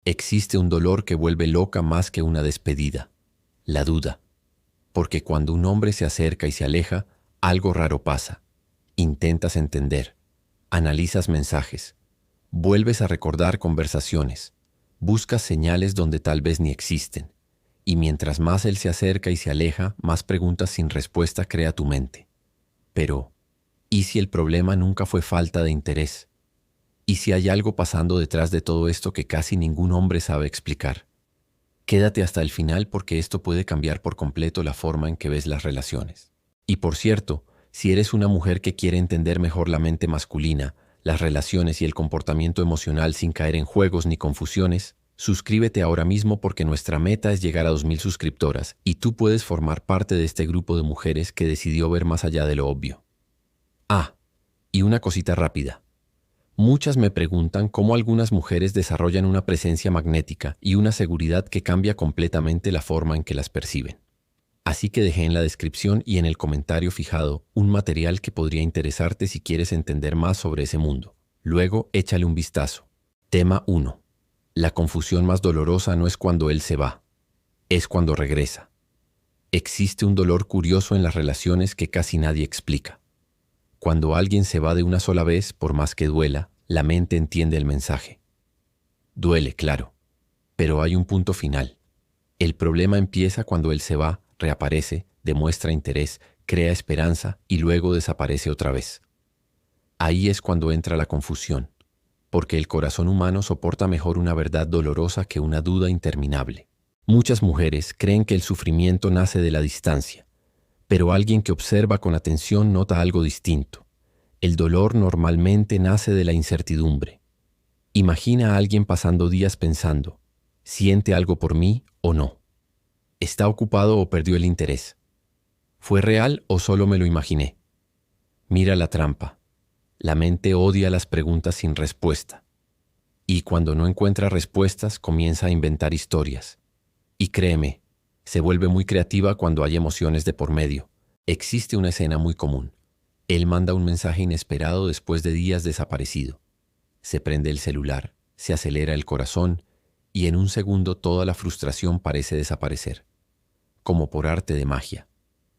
Existe un dolor que vuelve loca más que una despedida: la duda. Porque cuando un hombre se acerca y se aleja, algo raro pasa. Intentas entender, analizas mensajes, vuelves a recordar conversaciones, buscas señales donde tal vez ni existen. Y mientras más él se acerca y se aleja, más preguntas sin respuesta crea tu mente. Pero, ¿y si el problema nunca fue falta de interés? ¿Y si hay algo pasando detrás de todo esto que casi ningún hombre sabe explicar? Quédate hasta el final porque esto puede cambiar por completo la forma en que ves las relaciones. Y por cierto, si eres una mujer que quiere entender mejor la mente masculina, las relaciones y el comportamiento emocional sin caer en juegos ni confusiones, suscríbete ahora mismo porque nuestra meta es llegar a 2000 suscriptoras y tú puedes formar parte de este grupo de mujeres que decidió ver más allá de lo obvio. Ah, y una cosita rápida. Muchas me preguntan cómo algunas mujeres desarrollan una presencia magnética y una seguridad que cambia completamente la forma en que las perciben. Así que dejé en la descripción y en el comentario fijado un material que podría interesarte si quieres entender más sobre ese mundo. Luego, échale un vistazo. Tema 1. La confusión más dolorosa no es cuando él se va, es cuando regresa. Existe un dolor curioso en las relaciones que casi nadie explica. Cuando alguien se va de una sola vez, por más que duela, la mente entiende el mensaje. Duele, claro, pero hay un punto final. El problema empieza cuando él se va, reaparece, demuestra interés, crea esperanza y luego desaparece otra vez. Ahí es cuando entra la confusión, porque el corazón humano soporta mejor una verdad dolorosa que una duda interminable. Muchas mujeres creen que el sufrimiento nace de la distancia, pero alguien que observa con atención nota algo distinto. El dolor normalmente nace de la incertidumbre. Imagina a alguien pasando días pensando, ¿siente algo por mí o no? ¿Está ocupado o perdió el interés? ¿Fue real o solo me lo imaginé? Mira la trampa. La mente odia las preguntas sin respuesta. Y cuando no encuentra respuestas, comienza a inventar historias. Y créeme, se vuelve muy creativa cuando hay emociones de por medio. Existe una escena muy común. Él manda un mensaje inesperado después de días desaparecido. Se prende el celular, se acelera el corazón y en un segundo toda la frustración parece desaparecer. Como por arte de magia.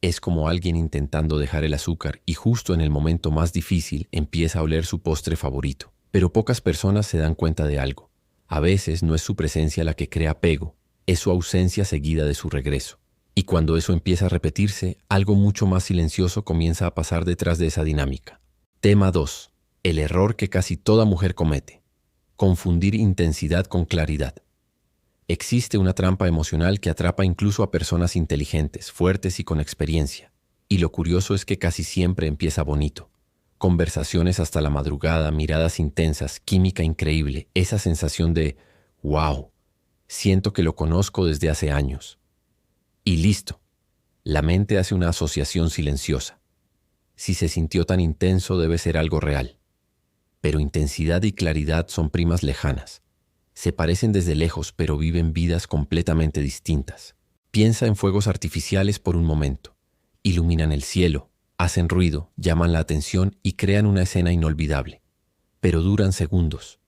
Es como alguien intentando dejar el azúcar y justo en el momento más difícil empieza a oler su postre favorito. Pero pocas personas se dan cuenta de algo. A veces no es su presencia la que crea apego, es su ausencia seguida de su regreso. Y cuando eso empieza a repetirse, algo mucho más silencioso comienza a pasar detrás de esa dinámica. Tema 2. El error que casi toda mujer comete. Confundir intensidad con claridad. Existe una trampa emocional que atrapa incluso a personas inteligentes, fuertes y con experiencia. Y lo curioso es que casi siempre empieza bonito. Conversaciones hasta la madrugada, miradas intensas, química increíble, esa sensación de «wow, siento que lo conozco desde hace años». Y listo, la mente hace una asociación silenciosa. Si se sintió tan intenso debe ser algo real. Pero intensidad y claridad son primas lejanas. Se parecen desde lejos, pero viven vidas completamente distintas. Piensa en fuegos artificiales por un momento. Iluminan el cielo, hacen ruido, llaman la atención y crean una escena inolvidable. Pero duran segundos.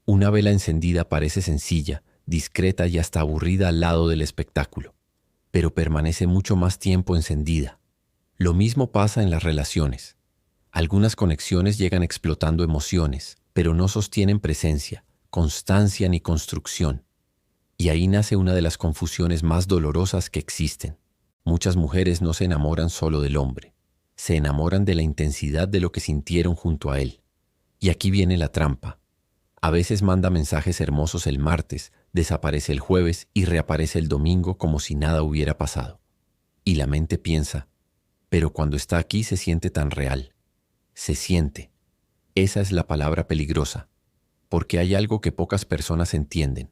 Una vela encendida parece sencilla, discreta y hasta aburrida al lado del espectáculo, pero permanece mucho más tiempo encendida. Lo mismo pasa en las relaciones. Algunas conexiones llegan explotando emociones, pero no sostienen presencia, constancia ni construcción. Y ahí nace una de las confusiones más dolorosas que existen. Muchas mujeres no se enamoran solo del hombre, se enamoran de la intensidad de lo que sintieron junto a él. Y aquí viene la trampa. A veces manda mensajes hermosos el martes, desaparece el jueves y reaparece el domingo como si nada hubiera pasado. Y la mente piensa, pero cuando está aquí se siente tan real. Se siente. Esa es la palabra peligrosa, porque hay algo que pocas personas entienden.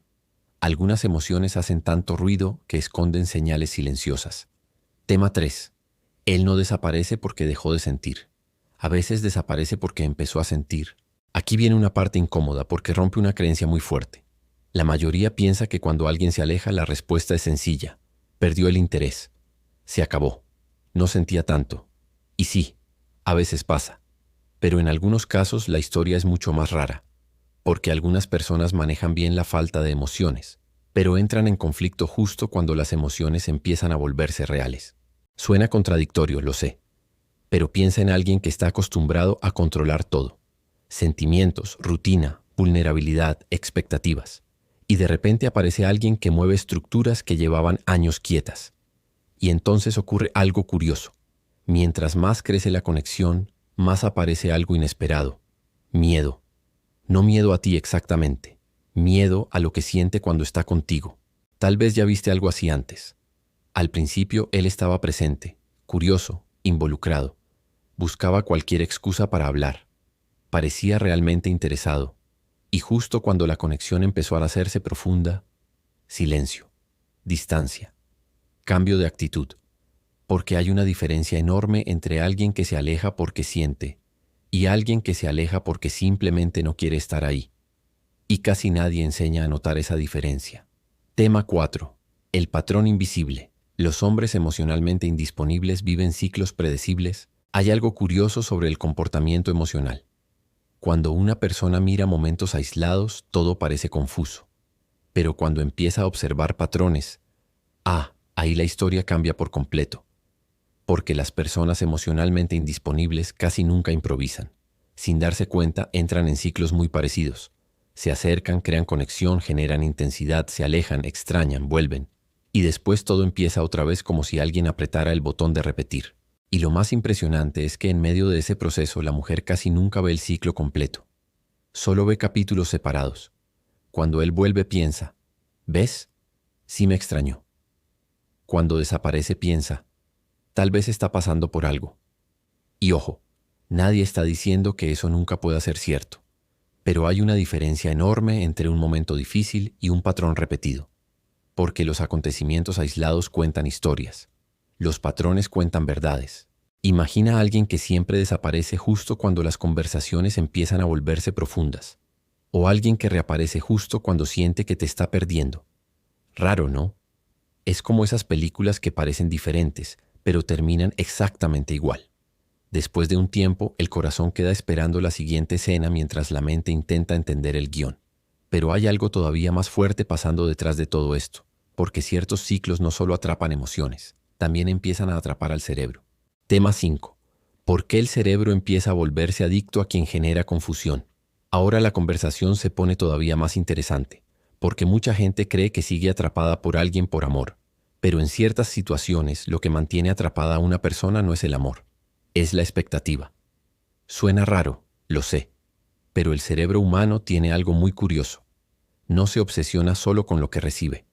Algunas emociones hacen tanto ruido que esconden señales silenciosas. Tema 3. Él no desaparece porque dejó de sentir. A veces desaparece porque empezó a sentir. Aquí viene una parte incómoda porque rompe una creencia muy fuerte. La mayoría piensa que cuando alguien se aleja la respuesta es sencilla. Perdió el interés. Se acabó. No sentía tanto. Y sí, a veces pasa. Pero en algunos casos la historia es mucho más rara. porque algunas personas manejan bien la falta de emociones, pero entran en conflicto justo cuando las emociones empiezan a volverse reales. Suena contradictorio, lo sé, pero piensa en alguien que está acostumbrado a controlar todo: sentimientos, rutina, vulnerabilidad, expectativas. Y de repente aparece alguien que mueve estructuras que llevaban años quietas. Y entonces ocurre algo curioso. Mientras más crece la conexión, más aparece algo inesperado: miedo. No miedo a ti exactamente, miedo a lo que siente cuando está contigo. Tal vez ya viste algo así antes. Al principio él estaba presente, curioso, involucrado. Buscaba cualquier excusa para hablar. Parecía realmente interesado. Y justo cuando la conexión empezó a hacerse profunda, silencio, distancia, cambio de actitud. Porque hay una diferencia enorme entre alguien que se aleja porque siente y alguien que se aleja porque simplemente no quiere estar ahí. Y casi nadie enseña a notar esa diferencia. Tema 4. El patrón invisible. Los hombres emocionalmente indisponibles viven ciclos predecibles. Hay algo curioso sobre el comportamiento emocional. Cuando una persona mira momentos aislados, todo parece confuso. Pero cuando empieza a observar patrones, ahí la historia cambia por completo. Porque las personas emocionalmente indisponibles casi nunca improvisan. Sin darse cuenta, entran en ciclos muy parecidos. Se acercan, crean conexión, generan intensidad, se alejan, extrañan, vuelven. Y después todo empieza otra vez como si alguien apretara el botón de repetir. Y lo más impresionante es que en medio de ese proceso la mujer casi nunca ve el ciclo completo. Solo ve capítulos separados. Cuando él vuelve piensa: ¿ves? Sí me extrañó. Cuando desaparece piensa: tal vez está pasando por algo. Y ojo, nadie está diciendo que eso nunca pueda ser cierto, pero hay una diferencia enorme entre un momento difícil y un patrón repetido, porque los acontecimientos aislados cuentan historias, los patrones cuentan verdades. Imagina a alguien que siempre desaparece justo cuando las conversaciones empiezan a volverse profundas, o alguien que reaparece justo cuando siente que te está perdiendo. Raro, ¿no? Es como esas películas que parecen diferentes, pero terminan exactamente igual. Después de un tiempo, el corazón queda esperando la siguiente escena mientras la mente intenta entender el guión. Pero hay algo todavía más fuerte pasando detrás de todo esto, porque ciertos ciclos no solo atrapan emociones, también empiezan a atrapar al cerebro. Tema 5. ¿Por qué el cerebro empieza a volverse adicto a quien genera confusión? Ahora la conversación se pone todavía más interesante, porque mucha gente cree que sigue atrapada por alguien por amor. Pero en ciertas situaciones lo que mantiene atrapada a una persona no es el amor, es la expectativa. Suena raro, lo sé, pero el cerebro humano tiene algo muy curioso. No se obsesiona solo con lo que recibe.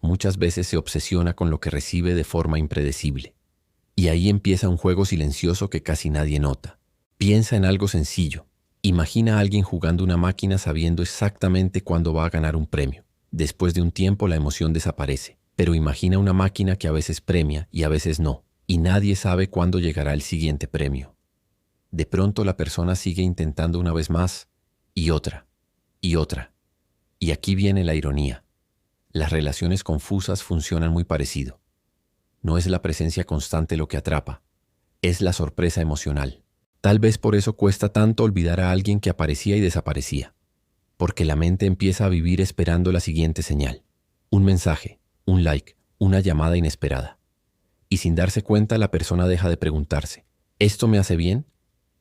Muchas veces se obsesiona con lo que recibe de forma impredecible. Y ahí empieza un juego silencioso que casi nadie nota. Piensa en algo sencillo. Imagina a alguien jugando una máquina sabiendo exactamente cuándo va a ganar un premio. Después de un tiempo la emoción desaparece. Pero imagina una máquina que a veces premia y a veces no, y nadie sabe cuándo llegará el siguiente premio. De pronto la persona sigue intentando una vez más, y otra, y otra. Y aquí viene la ironía. Las relaciones confusas funcionan muy parecido. No es la presencia constante lo que atrapa, es la sorpresa emocional. Tal vez por eso cuesta tanto olvidar a alguien que aparecía y desaparecía, porque la mente empieza a vivir esperando la siguiente señal, un mensaje, un like, una llamada inesperada. Y sin darse cuenta la persona deja de preguntarse: ¿esto me hace bien?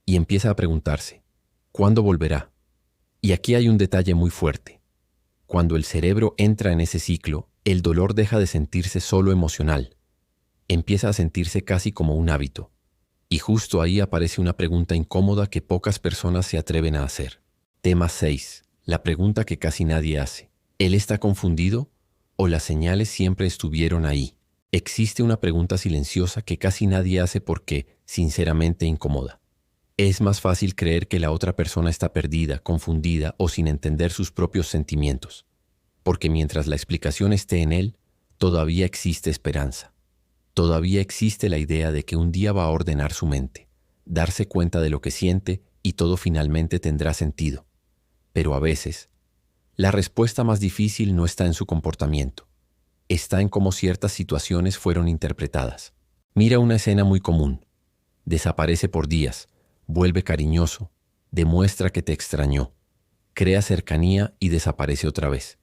Y empieza a preguntarse: ¿cuándo volverá? Y aquí hay un detalle muy fuerte. Cuando el cerebro entra en ese ciclo, el dolor deja de sentirse solo emocional. Empieza a sentirse casi como un hábito. Y justo ahí aparece una pregunta incómoda que pocas personas se atreven a hacer. Tema 6. La pregunta que casi nadie hace. ¿Él está confundido? ¿O las señales siempre estuvieron ahí? Existe una pregunta silenciosa que casi nadie hace porque, sinceramente, incomoda. Es más fácil creer que la otra persona está perdida, confundida o sin entender sus propios sentimientos. Porque mientras la explicación esté en él, todavía existe esperanza. Todavía existe la idea de que un día va a ordenar su mente, darse cuenta de lo que siente y todo finalmente tendrá sentido. Pero a veces, la respuesta más difícil no está en su comportamiento. Está en cómo ciertas situaciones fueron interpretadas. Mira una escena muy común. Desaparece por días, vuelve cariñoso, demuestra que te extrañó. crea cercanía y desaparece otra vez.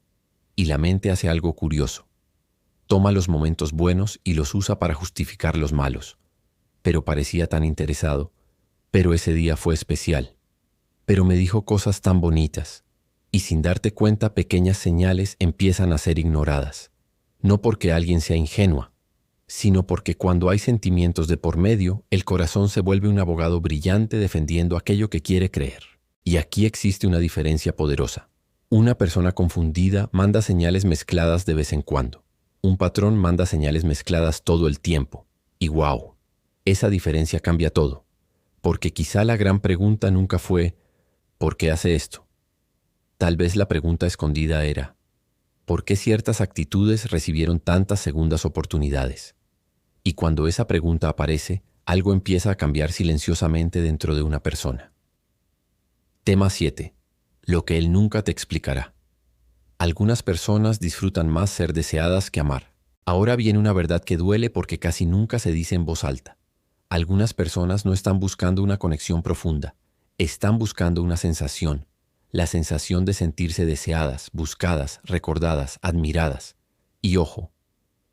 Y la mente hace algo curioso. Toma los momentos buenos y los usa para justificar los malos. Pero parecía tan interesado. Pero ese día fue especial. Pero me dijo cosas tan bonitas. Y sin darte cuenta, pequeñas señales empiezan a ser ignoradas. No porque alguien sea ingenua, sino porque cuando hay sentimientos de por medio, el corazón se vuelve un abogado brillante defendiendo aquello que quiere creer. Y aquí existe una diferencia poderosa. Una persona confundida manda señales mezcladas de vez en cuando. Un patrón manda señales mezcladas todo el tiempo. Y wow, esa diferencia cambia todo. Porque quizá la gran pregunta nunca fue ¿por qué hace esto? Tal vez la pregunta escondida era ¿por qué ciertas actitudes recibieron tantas segundas oportunidades? Y cuando esa pregunta aparece, algo empieza a cambiar silenciosamente dentro de una persona. Tema 7. Lo que él nunca te explicará. Algunas personas disfrutan más ser deseadas que amar. Ahora viene una verdad que duele porque casi nunca se dice en voz alta. Algunas personas no están buscando una conexión profunda, están buscando una sensación, la sensación de sentirse deseadas, buscadas, recordadas, admiradas. Y ojo,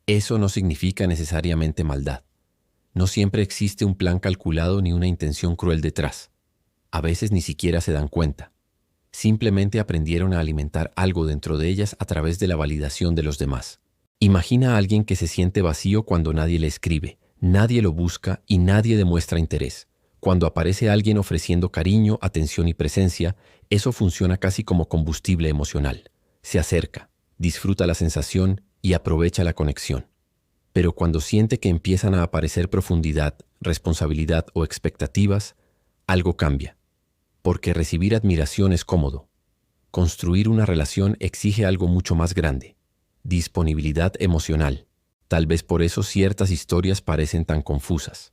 eso no significa necesariamente maldad. No siempre existe un plan calculado ni una intención cruel detrás. A veces ni siquiera se dan cuenta. Simplemente aprendieron a alimentar algo dentro de ellas a través de la validación de los demás. Imagina a alguien que se siente vacío cuando nadie le escribe, nadie lo busca y nadie demuestra interés. Cuando aparece alguien ofreciendo cariño, atención y presencia, eso funciona casi como combustible emocional. Se acerca, disfruta la sensación y aprovecha la conexión. Pero cuando siente que empiezan a aparecer profundidad, responsabilidad o expectativas, algo cambia. Porque recibir admiración es cómodo. Construir una relación exige algo mucho más grande. Disponibilidad emocional. Tal vez por eso ciertas historias parecen tan confusas.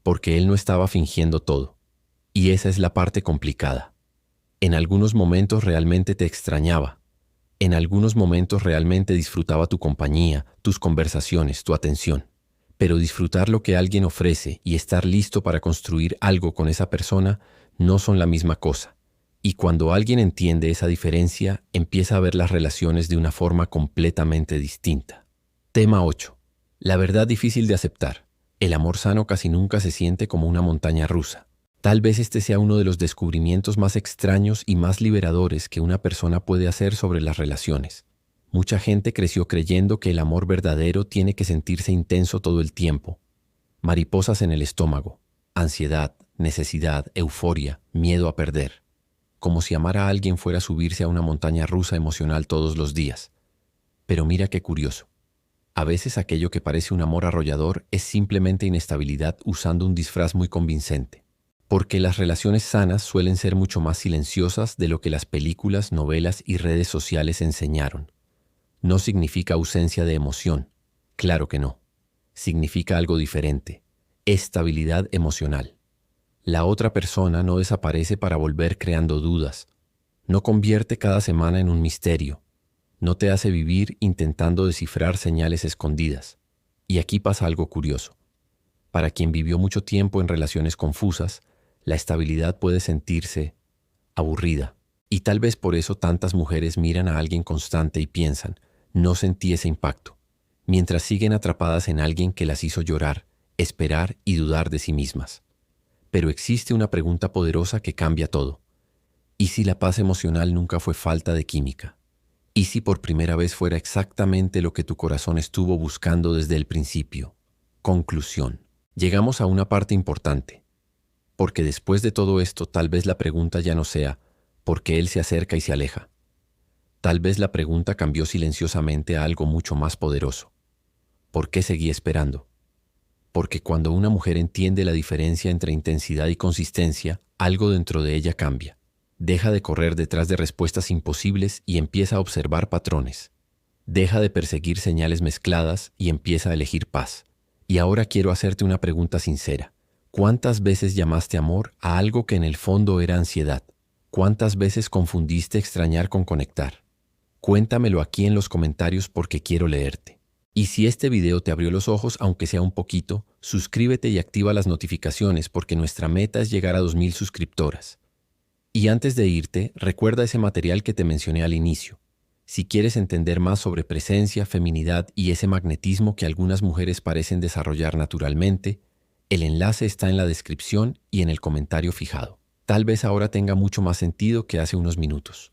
Porque él no estaba fingiendo todo. Y esa es la parte complicada. En algunos momentos realmente te extrañaba. En algunos momentos realmente disfrutaba tu compañía, tus conversaciones, tu atención. Pero disfrutar lo que alguien ofrece y estar listo para construir algo con esa persona no son la misma cosa. Y cuando alguien entiende esa diferencia, empieza a ver las relaciones de una forma completamente distinta. Tema 8. La verdad difícil de aceptar. El amor sano casi nunca se siente como una montaña rusa. Tal vez este sea uno de los descubrimientos más extraños y más liberadores que una persona puede hacer sobre las relaciones. Mucha gente creció creyendo que el amor verdadero tiene que sentirse intenso todo el tiempo. Mariposas en el estómago, ansiedad, necesidad, euforia, miedo a perder. Como si amar a alguien fuera subirse a una montaña rusa emocional todos los días. Pero mira qué curioso. A veces aquello que parece un amor arrollador es simplemente inestabilidad usando un disfraz muy convincente. Porque las relaciones sanas suelen ser mucho más silenciosas de lo que las películas, novelas y redes sociales enseñaron. No significa ausencia de emoción. Claro que no. Significa algo diferente. Estabilidad emocional. La otra persona no desaparece para volver creando dudas. No convierte cada semana en un misterio. No te hace vivir intentando descifrar señales escondidas. Y aquí pasa algo curioso. Para quien vivió mucho tiempo en relaciones confusas, la estabilidad puede sentirse aburrida. Y tal vez por eso tantas mujeres miran a alguien constante y piensan, no sentí ese impacto, mientras siguen atrapadas en alguien que las hizo llorar, esperar y dudar de sí mismas. Pero existe una pregunta poderosa que cambia todo. ¿Y si la paz emocional nunca fue falta de química? ¿Y si por primera vez fuera exactamente lo que tu corazón estuvo buscando desde el principio? Conclusión. Llegamos a una parte importante. Porque después de todo esto, tal vez la pregunta ya no sea ¿por qué él se acerca y se aleja? Tal vez la pregunta cambió silenciosamente a algo mucho más poderoso. ¿Por qué seguí esperando? Porque cuando una mujer entiende la diferencia entre intensidad y consistencia, algo dentro de ella cambia. Deja de correr detrás de respuestas imposibles y empieza a observar patrones. Deja de perseguir señales mezcladas y empieza a elegir paz. Y ahora quiero hacerte una pregunta sincera. ¿Cuántas veces llamaste amor a algo que en el fondo era ansiedad? ¿Cuántas veces confundiste extrañar con conectar? Cuéntamelo aquí en los comentarios porque quiero leerte. Y si este video te abrió los ojos, aunque sea un poquito, suscríbete y activa las notificaciones porque nuestra meta es llegar a 2000 suscriptoras. Y antes de irte, recuerda ese material que te mencioné al inicio. Si quieres entender más sobre presencia, feminidad y ese magnetismo que algunas mujeres parecen desarrollar naturalmente, el enlace está en la descripción y en el comentario fijado. Tal vez ahora tenga mucho más sentido que hace unos minutos.